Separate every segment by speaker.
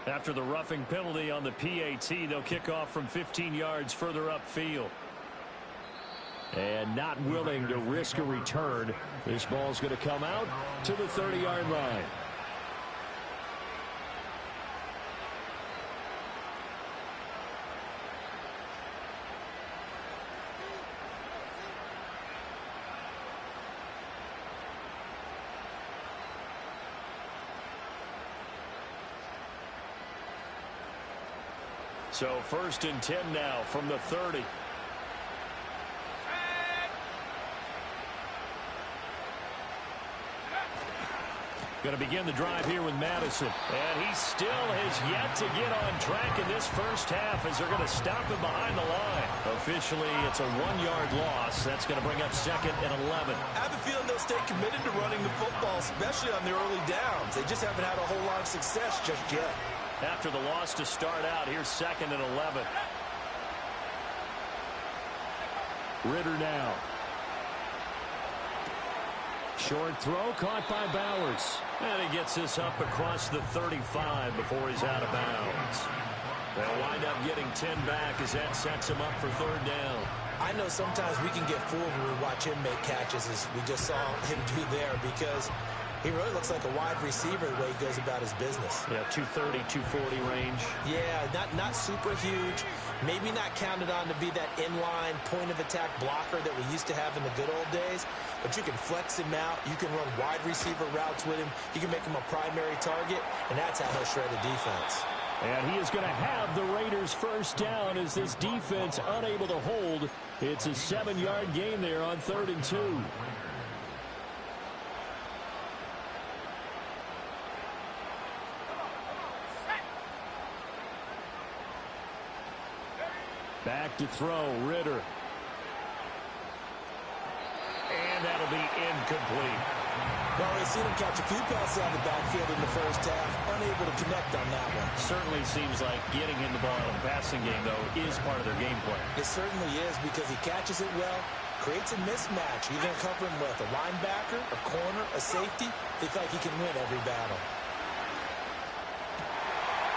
Speaker 1: After the roughing penalty on the PAT, they'll kick off from 15 yards further upfield. And not willing to risk a return, this ball's going to come out to the 30-yard line. So 1st and 10 now from the 30. Going to begin the drive here with Madison. And he still has yet to get on track in this first half as they're going to stop him behind the line. Officially, it's a 1-yard loss. That's going to bring up 2nd and 11.
Speaker 2: I have a feeling they'll stay committed to running the football, especially on the early downs. They just haven't had a whole lot of success just yet.
Speaker 1: After the loss to start out, here's 2nd and 11. Ritter now. Short throw caught by Bowers. And he gets this up across the 35 before he's out of bounds. They'll wind up getting 10 back as that sets him up for 3rd down.
Speaker 2: I know sometimes we can get fooled when we watch him make catches, as we just saw him do there, because he really looks like a wide receiver the way he goes about his business.
Speaker 1: Yeah, 230, 240 range.
Speaker 2: Yeah, not super huge. Maybe not counted on to be that inline point-of-attack blocker that we used to have in the good old days. But you can flex him out. You can run wide receiver routes with him. You can make him a primary target, and that's how he'll shred a defense.
Speaker 1: And he is going to have the Raiders' first down as this defense unable to hold. It's a 7-yard gain there on 3rd and 2. Back to throw, Ritter. And that'll be incomplete.
Speaker 2: Well, we've seen him catch a few passes out of the backfield in the first half, unable to connect on that one.
Speaker 1: Certainly seems like getting him the ball in the passing game, though, is part of their game plan.
Speaker 2: It certainly is, because he catches it well, creates a mismatch. You're going to cover him with a linebacker, a corner, a safety. They feel like he can win every battle.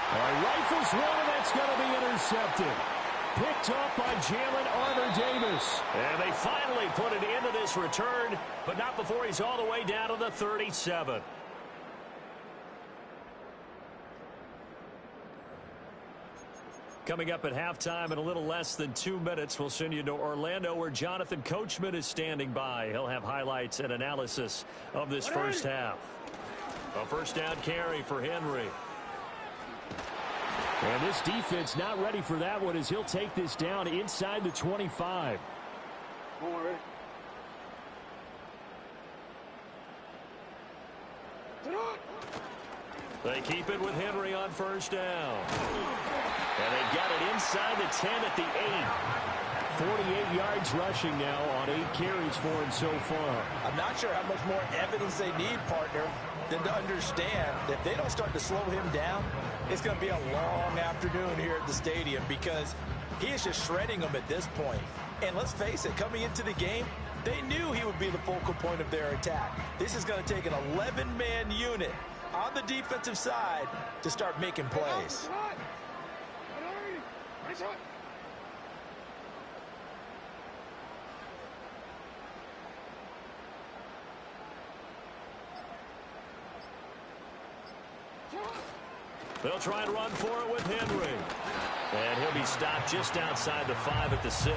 Speaker 1: All right, rifles one, and that's going to be intercepted. Picked up by Jalen Armour-Davis. And they finally put it into this return, but not before he's all the way down to the 37. Coming up at halftime in a little less than 2 minutes, we'll send you to Orlando where Jonathan Coachman is standing by. He'll have highlights and analysis of this first half. A first down carry for Henry. And this defense not ready for that one as he'll take this down inside the 25. They keep it with Henry on first down. And they've got it inside the 10 at the 8. 48 yards rushing now on 8 carries for him so far.
Speaker 2: I'm not sure how much more evidence they need, partner, than to understand that if they don't start to slow him down, it's going to be a long afternoon here at the stadium, because he is just shredding them at this point. And let's face it, coming into the game, they knew he would be the focal point of their attack. This is going to take an 11-man unit on the defensive side to start making plays.
Speaker 1: They'll try and run for it with Henry. And he'll be stopped just outside the 5 at the 6.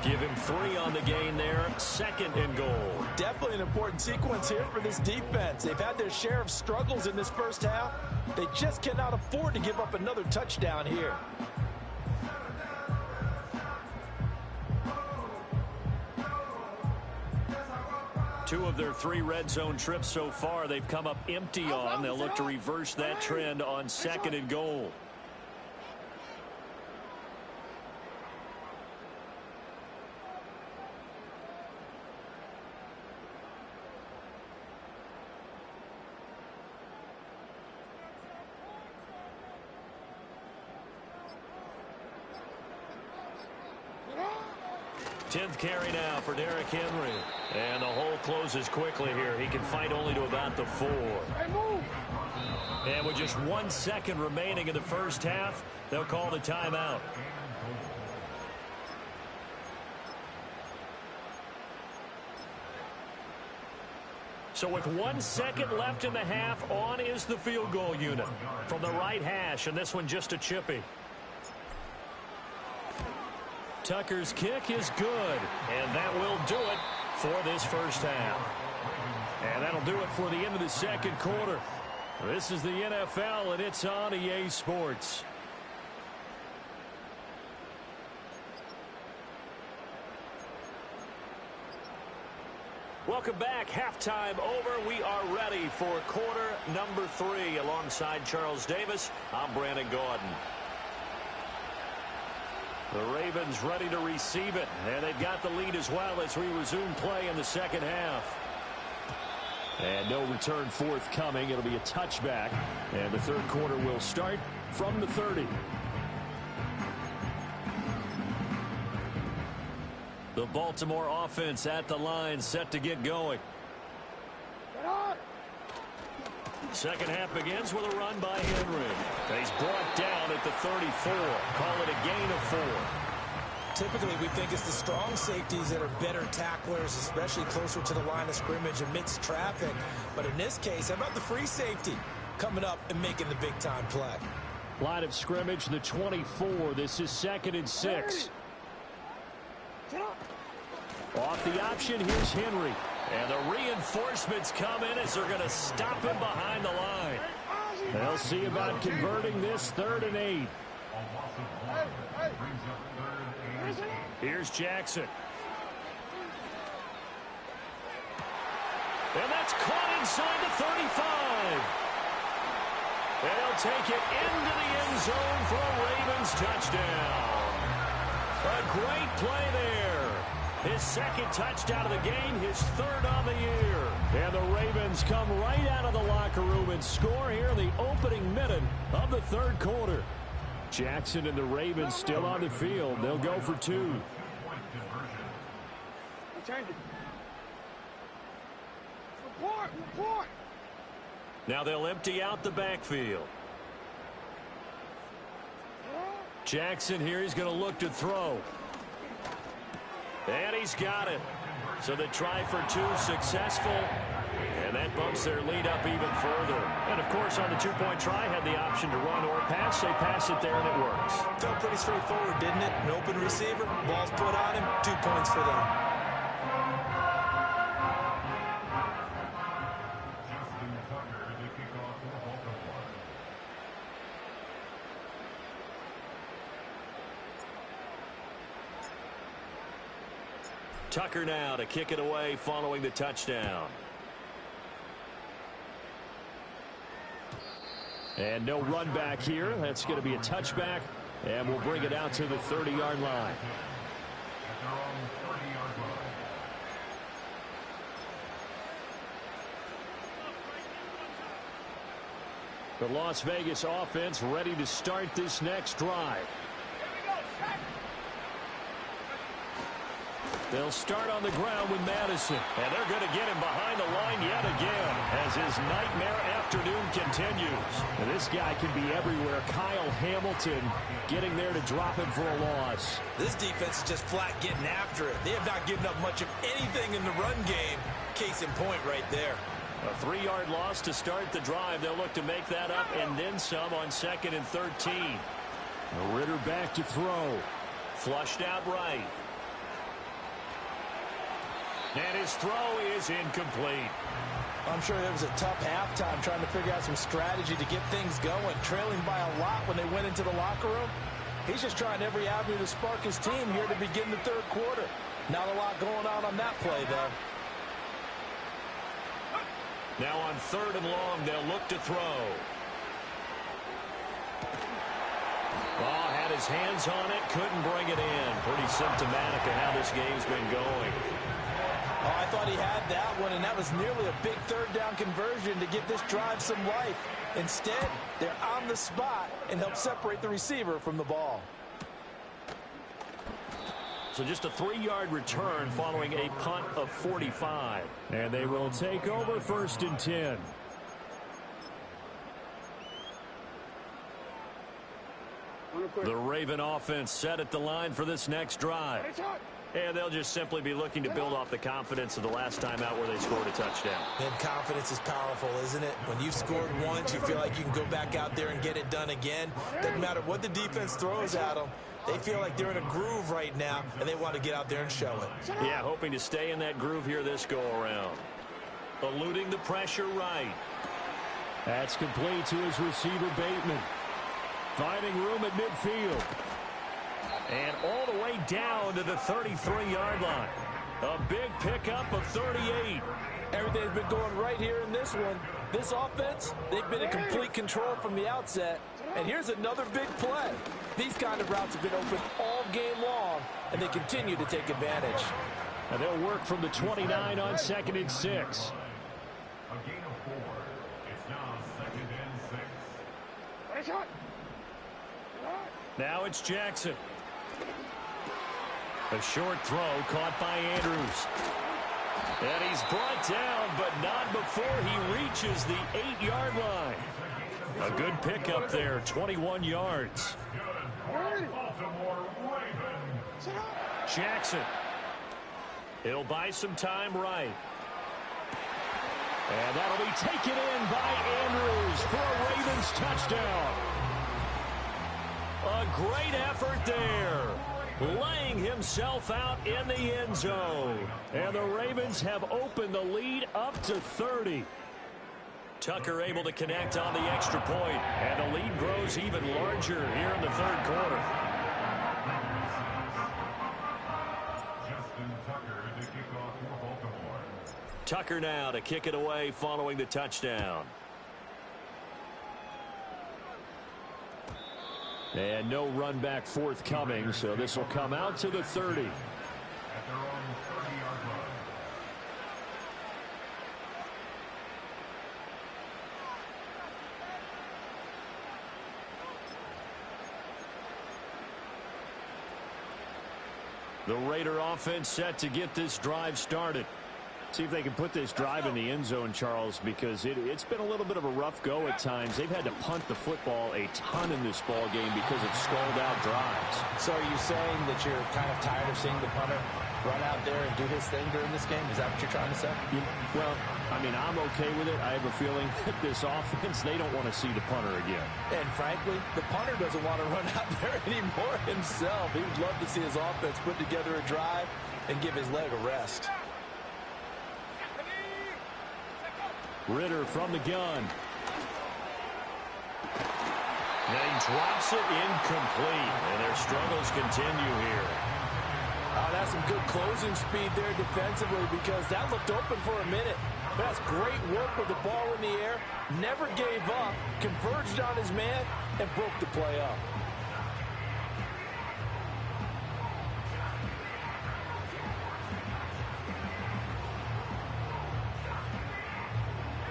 Speaker 1: Give him 3 on the gain there. 2nd and goal.
Speaker 2: Definitely an important sequence here for this defense. They've had their share of struggles in this first half. They just cannot afford to give up another touchdown here.
Speaker 1: Two of their 3 red zone trips so far, they've come up empty on. They'll look to reverse that trend on 2nd and goal. Tenth carry now for Derrick Henry. And the hole closes quickly here. He can fight only to about the 4. And with just 1 second remaining in the first half, they'll call the timeout. So with 1 second left in the half, on is the field goal unit from the right hash, and this one just a chippy. Tucker's kick is good, and that will do it for this first half. And that'll do it for the end of the second quarter. This is the NFL, and it's on EA Sports. Welcome back. Halftime over. We are ready for quarter number 3. Alongside Charles Davis, I'm Brandon Gaudin. The Ravens ready to receive it, and they've got the lead as well as we resume play in the second half. And no return forthcoming. It'll be a touchback, and the third quarter will start from the 30. The Baltimore offense at the line, set to get going. Second half begins with a run by Henry. He's brought down at the 34. Call it a gain of 4.
Speaker 2: Typically, we think it's the strong safeties that are better tacklers, especially closer to the line of scrimmage amidst traffic. But in this case, how about the free safety coming up and making the big-time play?
Speaker 1: Line of scrimmage, the 24. This is 2nd and 6. Off the option, here's Henry. And the reinforcements come in as they're going to stop him behind the line. They'll see about converting this 3rd and 8. Here's Jackson. And that's caught inside the 35. And he'll take it into the end zone for a Ravens touchdown. A great play there. His 2nd touchdown of the game, his 3rd on the year. And the Ravens come right out of the locker room and score here in the opening minute of the 3rd quarter. Jackson and the Ravens still on the field. They'll go for 2. Now they'll empty out the backfield. Jackson here, he's going to look to throw. And he's got it. So the try for 2 successful. And that bumps their lead up even further. And, of course, on the 2-point try, had the option to run or pass. They pass it there, and it works.
Speaker 2: Felt pretty straightforward, didn't it? An open receiver, ball's put on him, 2 points for them.
Speaker 1: Tucker now to kick it away following the touchdown. And no run back here. That's going to be a touchback, and we'll bring it out to the 30-yard line. The Las Vegas offense ready to start this next drive. They'll start on the ground with Madison. And they're going to get him behind the line yet again as his nightmare afternoon continues. And this guy can be everywhere. Kyle Hamilton getting there to him for a loss.
Speaker 2: This defense is just flat getting after it. They have not given up much of anything in the run game. Case in point right there.
Speaker 1: A 3-yard loss to start the drive. They'll look to make that up and then some on 2nd and 13.
Speaker 3: Ritter back to throw.
Speaker 1: Flushed out right. And his throw is incomplete.
Speaker 2: I'm sure there was a tough halftime trying to figure out some strategy to get things going. Trailing by a lot when they went into the locker room. He's just trying every avenue to spark his team here to begin the 3rd quarter. Not a lot going on that play, though.
Speaker 1: Now on 3rd and long, they'll look to throw. Oh, had his hands on it, couldn't bring it in. Pretty symptomatic of how this game's been going.
Speaker 2: Oh, I thought he had that one, and that was nearly a big 3rd down conversion to give this drive some life. Instead, they're on the spot and help separate the receiver from the ball.
Speaker 1: So just a 3-yard return following a punt of 45.
Speaker 3: And they will take over 1st and 10.
Speaker 1: The Raven offense set at the line for this next drive. And they'll just simply be looking to build off the confidence of the last time out where they scored a touchdown.
Speaker 2: And confidence is powerful, isn't it? When you've scored once, you feel like you can go back out there and get it done again. Doesn't matter what the defense throws at them. They feel like they're in a groove right now, and they want to get out there and show it.
Speaker 1: Yeah, hoping to stay in that groove here this go-around. Eluding the pressure right.
Speaker 3: That's complete to his receiver, Bateman. Finding room at midfield.
Speaker 1: And all the way down to the 33-yard line. A big pickup of 38.
Speaker 2: Everything's been going right here in this one. This offense, they've been in complete control from the outset. And here's another big play. These kind of routes have been open all game long, and they continue to take advantage.
Speaker 3: And they'll work from the 29 on 2nd and 6.
Speaker 4: A gain of 4. It's now 2nd and 6.
Speaker 1: Now it's Jackson. A short throw caught by Andrews. And he's brought down, but not before he reaches the 8-yard line. A good pickup there, 21 yards. Jackson. He'll buy some time right. And that'll be taken in by Andrews for a Ravens touchdown. A great effort there. Laying himself out in the end zone. And the Ravens have opened the lead up to 30. Tucker able to connect on the extra point. And the lead grows even larger here in the third quarter. Tucker now to kick it away following the touchdown.
Speaker 3: And no run back forthcoming, so this will come out to the 30.
Speaker 4: At their own 30-yard line.
Speaker 1: The Raider offense set to get this drive started.
Speaker 3: See if they can put this drive in the end zone, Charles, because it's been a little bit of a rough go at times. They've had to punt the football a ton in this ball game because of stalled-out drives.
Speaker 2: So are you saying that you're kind of tired of seeing the punter run out there and do his thing during this game? Is that what you're trying to say?
Speaker 3: Well, I mean, I'm okay with it. I have a feeling that this offense, they don't want to see the punter again.
Speaker 2: And frankly, the punter doesn't want to run out there anymore himself. He would love to see his offense put together a drive and give his leg a rest.
Speaker 1: Ritter from the gun. And he drops it incomplete. And their struggles continue here.
Speaker 2: Oh, that's some good closing speed there defensively because that looked open for a minute. That's great work with the ball in the air. Never gave up. Converged on his man and broke the play up.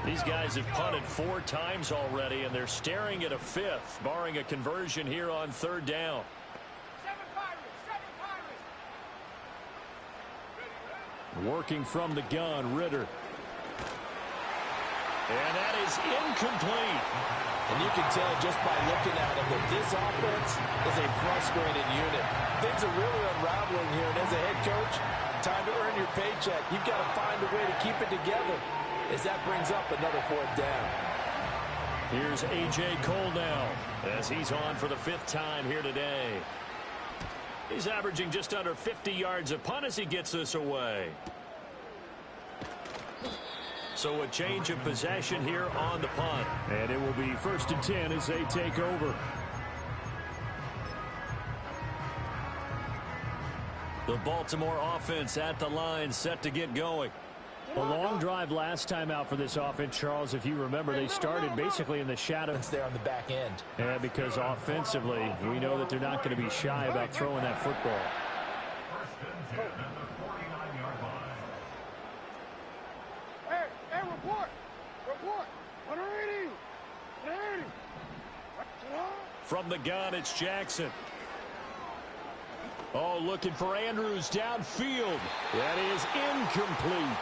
Speaker 1: These guys have punted 4 times already, and they're staring at a 5th, barring a conversion here on 3rd down.
Speaker 3: Working from the gun, Ritter.
Speaker 1: And that is incomplete.
Speaker 2: And you can tell just by looking at him that this offense is a frustrated unit. Things are really unraveling here, and as a head coach, time to earn your paycheck. You've got to find a way to keep it together, as that brings up another 4th down.
Speaker 1: Here's A.J. Cole now, as he's on for the 5th time here today. He's averaging just under 50 yards a punt as he gets this away. So a change of possession here on the punt.
Speaker 3: And it will be 1st and 10 as they take over.
Speaker 1: The Baltimore offense at the line, set to get going.
Speaker 3: A long drive last time out for this offense, Charles. If you remember, they started basically in the shadow.
Speaker 2: It's there on the back end.
Speaker 3: Yeah, because offensively, we know that they're not going to be shy about throwing that football.
Speaker 4: 1st and 10 at the 49-yard line.
Speaker 5: Hey, report! Report! 180! 180!
Speaker 1: From the gun, it's Jackson.
Speaker 3: Oh, looking for Andrews downfield. That is incomplete.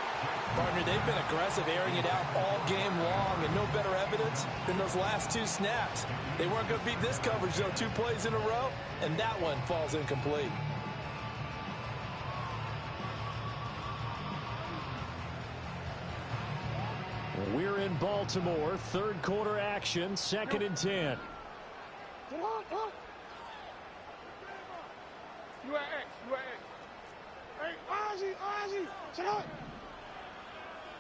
Speaker 2: Partner, they've been aggressive, airing it out all game long, and no better evidence than those last 2 snaps. They weren't going to beat this coverage, though, 2 plays in a row, and that one falls incomplete.
Speaker 3: We're in Baltimore, third quarter action, 2nd and 10.
Speaker 5: Come on, come on. You at X, you at X. Hey, Ozzy, sit up.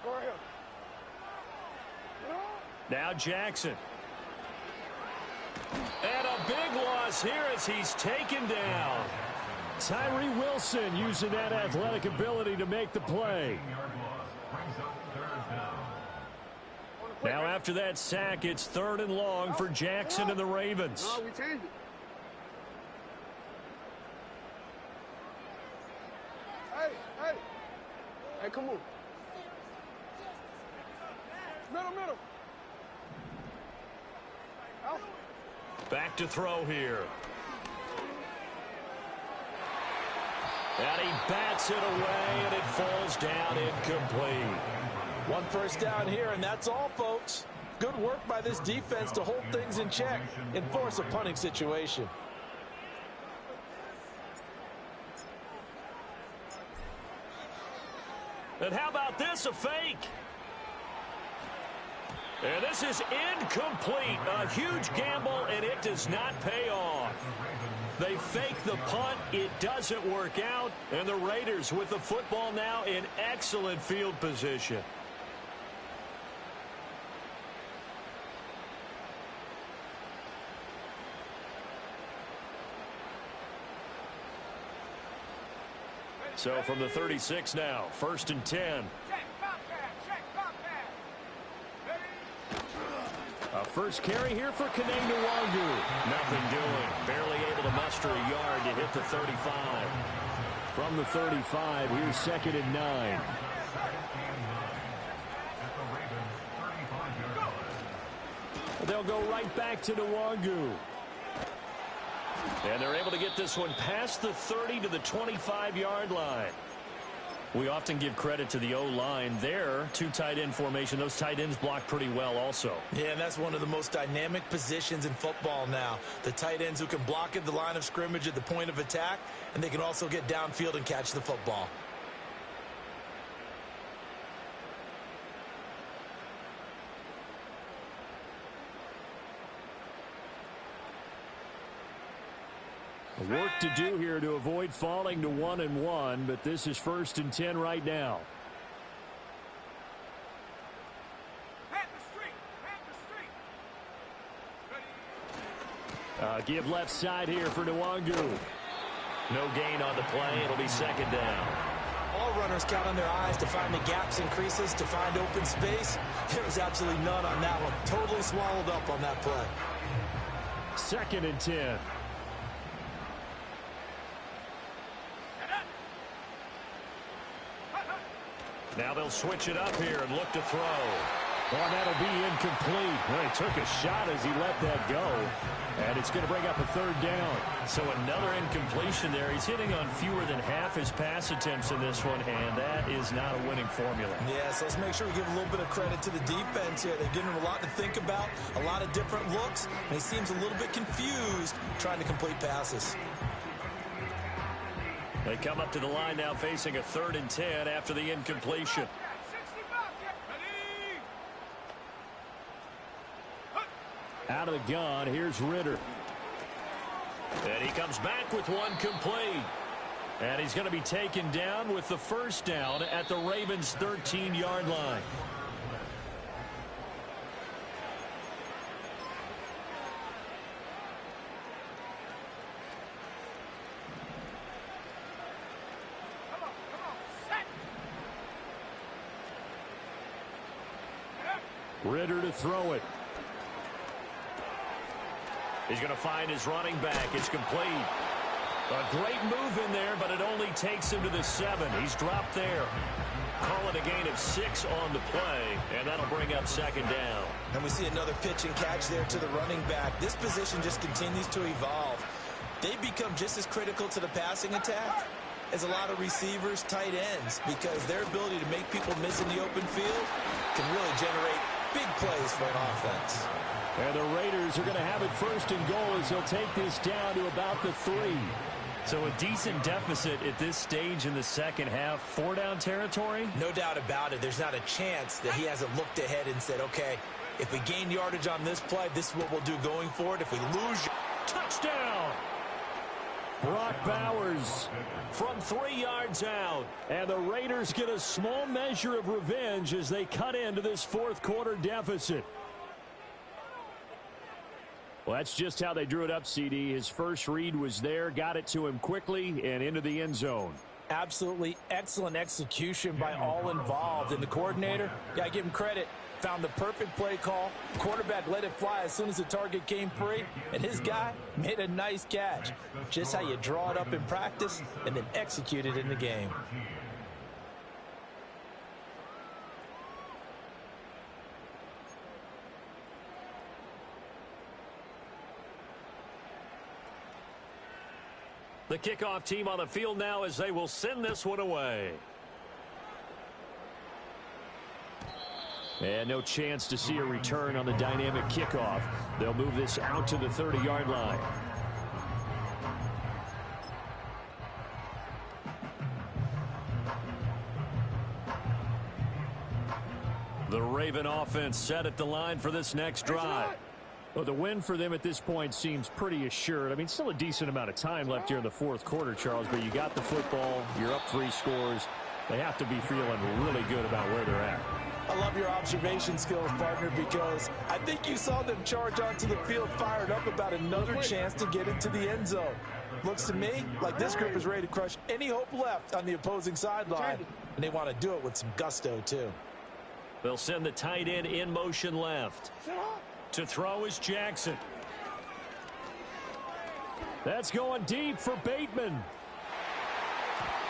Speaker 5: Go right here. Get on.
Speaker 3: Now Jackson. And a big loss here as he's taken down. Tyree Wilson using that athletic ability to make the play. Now after that sack, it's 3rd and long for Jackson and the Ravens.
Speaker 5: No, we changed it. Hey, come on. Middle. Out.
Speaker 3: Back to throw here. And he bats it away, and it falls down incomplete.
Speaker 2: 1 first down here, and that's all, folks. Good work by this defense to hold things in check and force a punting situation.
Speaker 3: And how about this, a fake? And this is incomplete. A huge gamble, and it does not pay off. They fake the punt. It doesn't work out. And the Raiders with the football now in excellent field position. So from the 36 now, 1st and 10. A first carry here for Kaneng Nwangu. Nothing doing. Barely able to muster a yard to hit the 35. From the 35, here's 2nd and 9. They'll go right back to Nwangu. And they're able to get this one past the 30 to the 25-yard line. We often give credit to the O-line there. 2 tight end formation. Those tight ends block pretty well also.
Speaker 2: Yeah, and that's one of the most dynamic positions in football now. The tight ends who can block at the line of scrimmage at the point of attack, and they can also get downfield and catch the football.
Speaker 3: Work to do here to avoid falling to 1-1, but this is 1st and 10 right now. Give left side here for Nwangu. No gain on the play. It'll be 2nd down.
Speaker 2: All runners count on their eyes to find the gaps and creases, to find open space. There was absolutely none on that one. Totally swallowed up on that play.
Speaker 3: 2nd and 10. Now they'll switch it up here and look to throw. Oh, that'll be incomplete. Well, he took a shot as he let that go. And it's going to bring up a 3rd down. So another incompletion there. He's hitting on fewer than half his pass attempts in this one, and that is not a winning formula.
Speaker 2: Yes, let's make sure we give a little bit of credit to the defense here. They've given him a lot to think about, a lot of different looks, and he seems a little bit confused trying to complete passes.
Speaker 3: They come up to the line now facing a 3rd and 10 after the incompletion. Out of the gun, here's Ritter. And he comes back with one complete. And he's going to be taken down with the 1st down at the Ravens' 13-yard line. Ritter to throw it. He's going to find his running back. It's complete. A great move in there, but it only takes him to the 7. He's dropped there. Call it a gain of 6 on the play, and that'll bring up 2nd down.
Speaker 2: And we see another pitch and catch there to the running back. This position just continues to evolve. they become just as critical to the passing attack as a lot of receivers, tight ends, because their ability to make people miss in the open field can really generate big plays for an offense.
Speaker 3: And the Raiders are going to have it first and goal as they'll take this down to about the 3.
Speaker 1: So a decent deficit at this stage in the second half. 4-down territory?
Speaker 2: No doubt about it. There's not a chance that he hasn't looked ahead and said, okay, if we gain yardage on this play, this is what we'll do going forward. If we lose,
Speaker 1: Touchdown!
Speaker 3: Brock Bowers
Speaker 1: From 3 yards out.
Speaker 3: and the Raiders get a small measure of revenge as they cut into this fourth quarter deficit. Well, that's just how they drew it up, CD. His first read was there, got it to him quickly and into the end zone.
Speaker 2: absolutely excellent execution by all involved. And the coordinator, got to give him credit, found the perfect play call. Quarterback let it fly as soon as the target came free, and his guy made a nice catch. Just how you draw it up in practice and then execute it in the game.
Speaker 1: The kickoff team on the field now as they will send this one away.
Speaker 3: And no chance to see a return on the dynamic kickoff. They'll move this out to the 30-yard line.
Speaker 1: The Raven offense set at the line for this next drive.
Speaker 3: Well, the win for them at this point seems pretty assured. I mean, still a decent amount of time left here in the fourth quarter, Charles, but you got the football, you're up 3 scores. They have to be feeling really good about where they're at.
Speaker 2: I love your observation skills, partner, because I think you saw them charge onto the field fired up about another chance to get into the end zone. Looks to me like this group is ready to crush any hope left on the opposing sideline, and they want to do it with some gusto, too.
Speaker 1: They'll send the tight end in motion left. To throw is Jackson.
Speaker 3: That's going deep for Bateman.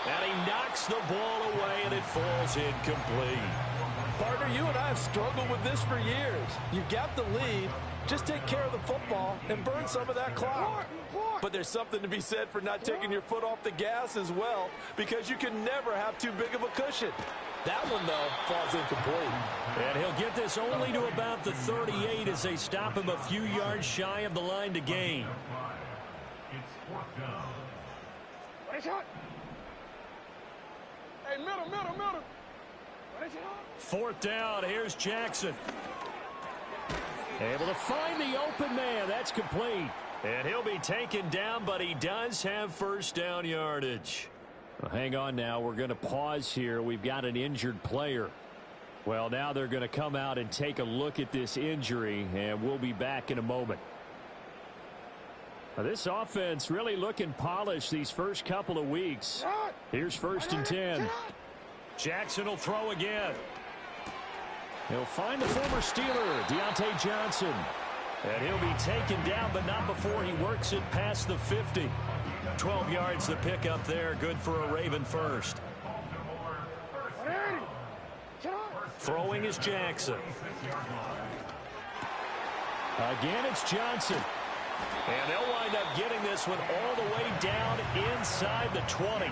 Speaker 1: And he knocks the ball away, and it falls incomplete.
Speaker 2: Partner, you and I have struggled with this for years. You've got the lead. Just take care of the football and burn some of that clock. But there's something to be said for not taking your foot off the gas as well, because you can never have too big of a cushion. That one, though, falls incomplete.
Speaker 1: And he'll get this only to about the 38 as they stop him a few yards shy of the line to gain.
Speaker 4: It's 4th down.
Speaker 5: Hey, middle.
Speaker 1: 4th down, here's Jackson.
Speaker 3: Able to find the open man. That's complete.
Speaker 1: And he'll be taken down, but he does have first down yardage.
Speaker 3: Well, hang on now. We're going to pause here. We've got an injured player. Well, now they're going to come out and take a look at this injury, and we'll be back in a moment. Now, this offense really looking polished these first couple of weeks. Here's 1st and 10.
Speaker 1: Jackson will throw again.
Speaker 3: He'll find the former Steeler, Deontay Johnson.
Speaker 1: And he'll be taken down, but not before he works it past the 50. 12 yards the pickup there. Good for a Raven first. Throwing is Jackson.
Speaker 3: Again, it's Johnson.
Speaker 1: And they'll wind up getting this one all the way down inside the 20.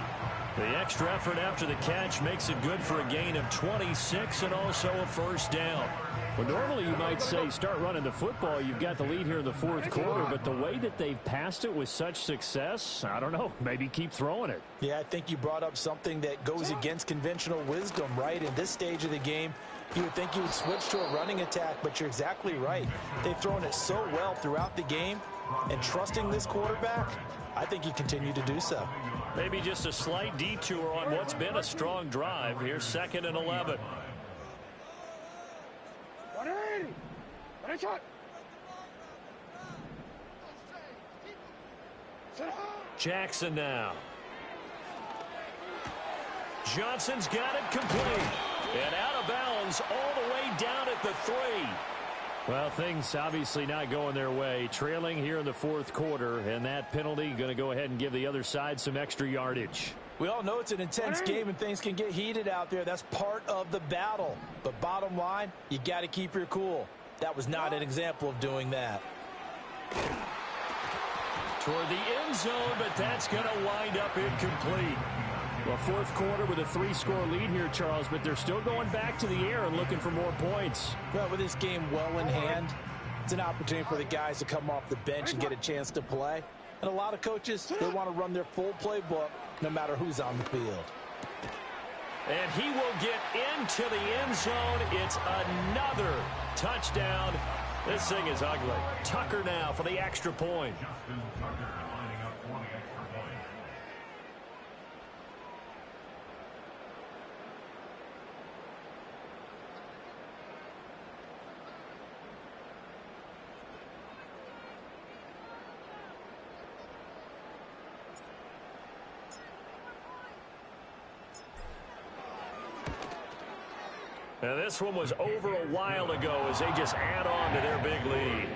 Speaker 1: The extra effort after the catch makes it good for a gain of 26 and also a first down.
Speaker 3: Well, normally you might say start running the football. You've got the lead here in the fourth quarter, but the way that they've passed it with such success, I don't know, maybe keep throwing it.
Speaker 2: Yeah, I think you brought up something that goes against conventional wisdom, right? In this stage of the game, you would think you would switch to a running attack, but you're exactly right. They've thrown it so well throughout the game, and trusting this quarterback, I think you continue to do so.
Speaker 1: Maybe just a slight detour on what's been a strong drive. Here's 2nd and 11. Jackson now. Johnson's got it complete. And out of bounds all the way down at the 3.
Speaker 3: Well, things obviously not going their way. Trailing here in the fourth quarter, and that penalty going to go ahead and give the other side some extra yardage.
Speaker 2: We all know it's an intense game and things can get heated out there. That's part of the battle. But bottom line, you got to keep your cool. That was not an example of doing that.
Speaker 1: toward the end zone, but that's going to wind up incomplete.
Speaker 3: Well, fourth quarter with a 3-score lead here, Charles, but they're still going back to the air and looking for more points.
Speaker 2: Well, with this game well in hand, it's an opportunity for the guys to come off the bench and get a chance to play. And a lot of coaches, they want to run their full playbook no matter who's on the field.
Speaker 1: And he will get into the end zone. It's another touchdown. This thing is ugly. Tucker now for the extra point.
Speaker 4: Justin Tucker lining up for the extra point.
Speaker 1: Now this one was over a while ago as they just add on to their big lead.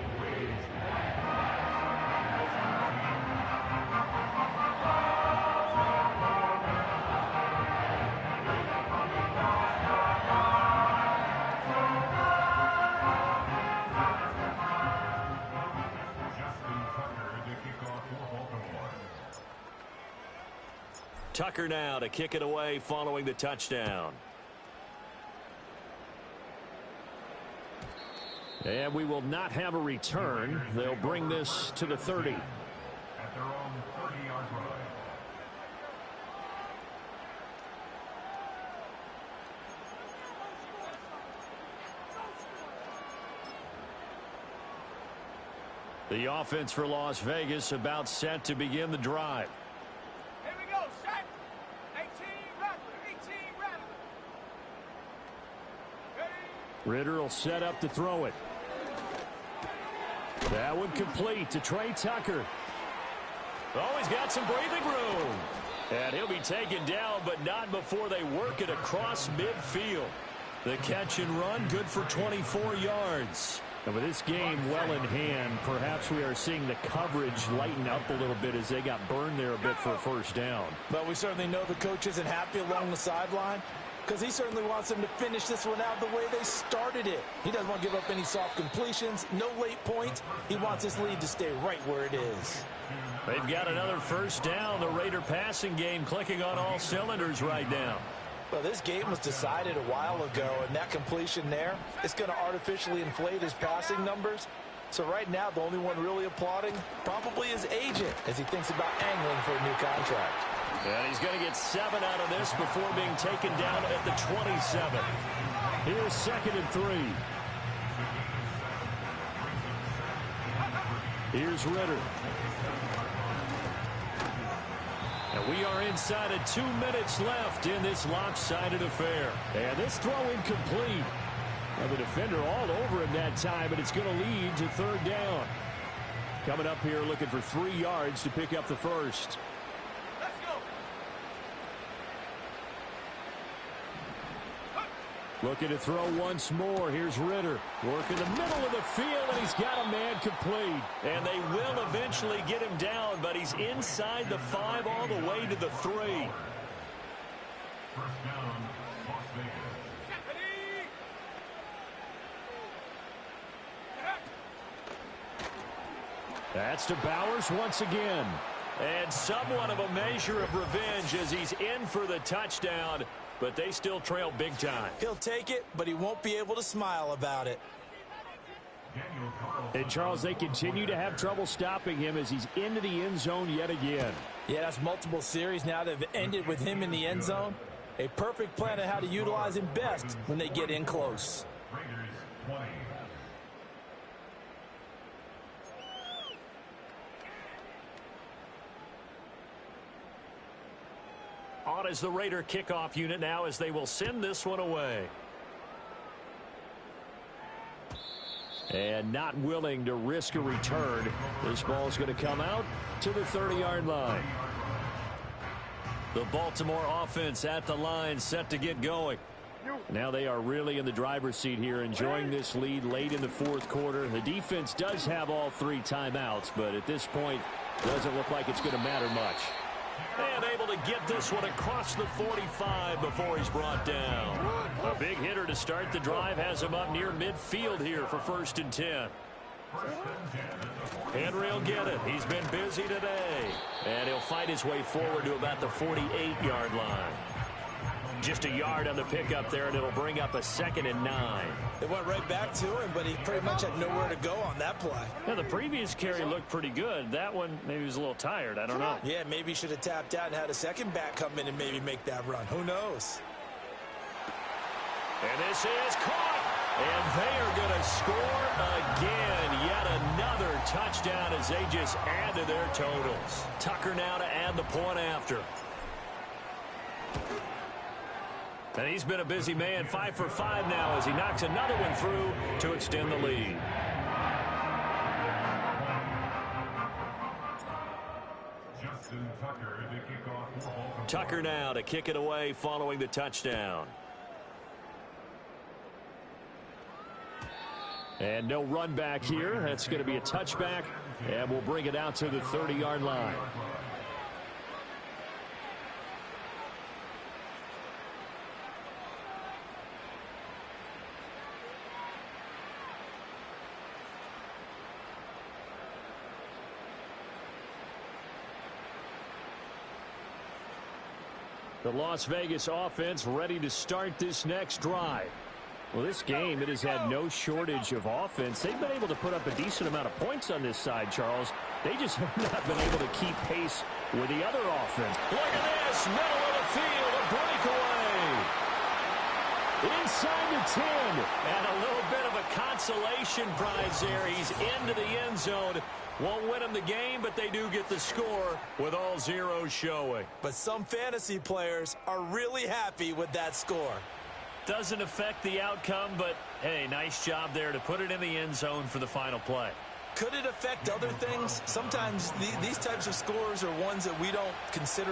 Speaker 4: Justin Tucker to kick off for Baltimore.
Speaker 1: Tucker now to kick it away following the touchdown.
Speaker 3: And we will not have a return. They'll bring this to the 30.
Speaker 4: At their own 30-yard line.
Speaker 1: The offense for Las Vegas about set to begin the drive.
Speaker 5: Here we go, set. 18, Rattler, 18, Rattler. Ready?
Speaker 3: Ritter will set up to throw it. That one complete to Trey Tucker.
Speaker 1: Oh, he's got some breathing room. And he'll be taken down, but not before they work it across midfield. The catch and run, good for 24 yards.
Speaker 3: And with this game well in hand, perhaps we are seeing the coverage lighten up a little bit as they got burned there a bit for a first down.
Speaker 2: But we certainly know the coach isn't happy along the sideline because he certainly wants them to finish this one out the way they started it. He doesn't want to give up any soft completions, no late points. He wants his lead to stay right where it is.
Speaker 1: They've got another first down. The Raider passing game clicking on all cylinders right now.
Speaker 2: Well, this game was decided a while ago, and that completion there, it's going to artificially inflate his passing numbers. So right now, the only one really applauding probably his agent as he thinks about angling for a new contract.
Speaker 1: And he's going to get 7 out of this before being taken down at the 27.
Speaker 3: Here's 2nd and 3. Here's Ritter.
Speaker 1: And we are inside of 2 minutes left in this lopsided affair.
Speaker 3: And this throw incomplete. Now the defender all over him that time, but it's going to lead to 3rd down. Coming up here looking for 3 yards to pick up the first.
Speaker 5: Let's go.
Speaker 3: Looking to throw once more. Here's Ritter. Working the middle of the field, and he's got a man complete.
Speaker 1: And they will eventually get him down, but he's inside the 5 all the way to the 3.
Speaker 4: First down, Las Vegas.
Speaker 5: Ready?
Speaker 3: That's to Bowers once again.
Speaker 1: And somewhat of a measure of revenge as he's in for the touchdown, but they still trail big time.
Speaker 2: He'll take it, but he won't be able to smile about it.
Speaker 4: Daniel Carlson.
Speaker 3: And, Charles, they continue to have trouble stopping him as he's into the end zone yet again.
Speaker 2: Yeah, that's multiple series now that have ended with him in the end zone. A perfect plan on how to utilize him best when they get in close.
Speaker 4: Raiders 20.
Speaker 1: On is the Raider kickoff unit now as they will send this one away.
Speaker 3: And not willing to risk a return. This ball's going to come out to the 30-yard line.
Speaker 1: The Baltimore offense at the line set to get going.
Speaker 3: Now they are really in the driver's seat here, enjoying this lead late in the fourth quarter. The defense does have all 3 timeouts, but at this point, doesn't look like it's going to matter much.
Speaker 1: And able to get this one across the 45 before he's brought down. A big hitter to start the drive has him up near midfield here for 1st and 10. Henry will get it. He's been busy today. And he'll fight his way forward to about the 48-yard line. Just a yard on the pickup there, and it'll bring up a 2nd and 9.
Speaker 2: It went right back to him, but he pretty much had nowhere to go on that play.
Speaker 3: Yeah, the previous carry looked pretty good. That one, maybe he was a little tired. I don't know.
Speaker 2: Yeah, maybe he should have tapped out and had a second back come in and maybe make that run. Who knows?
Speaker 1: And this is caught. And they are going to score again. Yet another touchdown as they just add to their totals. Tucker now to add the point after. And he's been a busy man, 5 for 5 now as he knocks another one through to extend the lead. Tucker now to kick it away following the touchdown.
Speaker 3: And no run back here. That's going to be a touchback, and we'll bring it out to the 30-yard line. The Las Vegas offense ready to start this next drive. Well, this game, it has had no shortage of offense. They've been able to put up a decent amount of points on this side, Charles. They just have not been able to keep pace with the other offense.
Speaker 1: Look at this, middle of the field, a breakaway.
Speaker 3: Inside the 10.
Speaker 1: And a little bit of a consolation prize there. He's into the end zone. Won't win him the game, but they do get the score with all zeros showing.
Speaker 2: But some fantasy players are really happy with that score.
Speaker 1: Doesn't affect the outcome, but, hey, nice job there to put it in the end zone for the final play.
Speaker 2: Could it affect other things? Sometimes these types of scores are ones that we don't consider